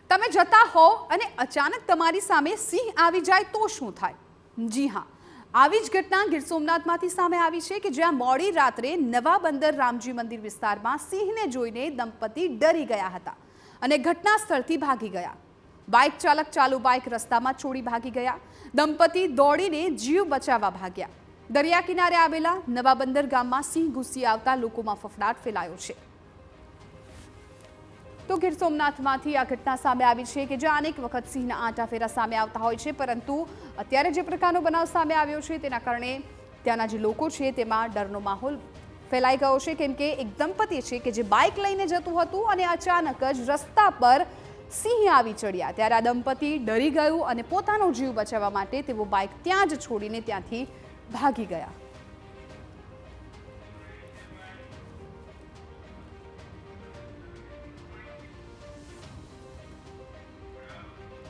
તમે જતા હો અને અચાનક તમારી સામે સિંહ આવી જાય તો શું થાય? જી હા, આવી જ ઘટના ગીર સોમનાથમાંથી સામે આવી છે કે જ્યાં મોડી રાત્રે નવા બંદર રામજી મંદિર વિસ્તારમાં સિંહને જોઈને દંપતી ડરી ગયા હતા અને ઘટના સ્થળથી ભાગી ગયા. બાઇક ચાલક ચાલુ બાઇક રસ્તામાં છોડી ભાગી ગયા. દંપતી દોડીને જીવ બચાવવા ભાગ્યા. દરિયા કિનારે આવેલા નવા બંદર ગામમાં સિંહ ઘૂસી આવતા લોકોમાં ફફડાટ ફેલાયો છે. તો ગીર સોમનાથમાંથી આ ઘટના સામે આવી છે કે જ્યાં અનેક વખત સિંહના આંટાફેરા સામે આવતા હોય છે, પરંતુ અત્યારે જે પ્રકારનો બનાવ સામે આવ્યો છે તેના કારણે ત્યાંના જે લોકો છે તેમાં ડરનો માહોલ ફેલાઈ ગયો છે. કેમ કે એક દંપતી છે કે જે બાઇક લઈને જતું હતું અને અચાનક જ રસ્તા પર સિંહ આવી ચડ્યા ત્યારે આ દંપતી ડરી ગયું અને પોતાનો જીવ બચાવવા માટે તેઓ બાઇક ત્યાં જ છોડીને ત્યાંથી ભાગી ગયા.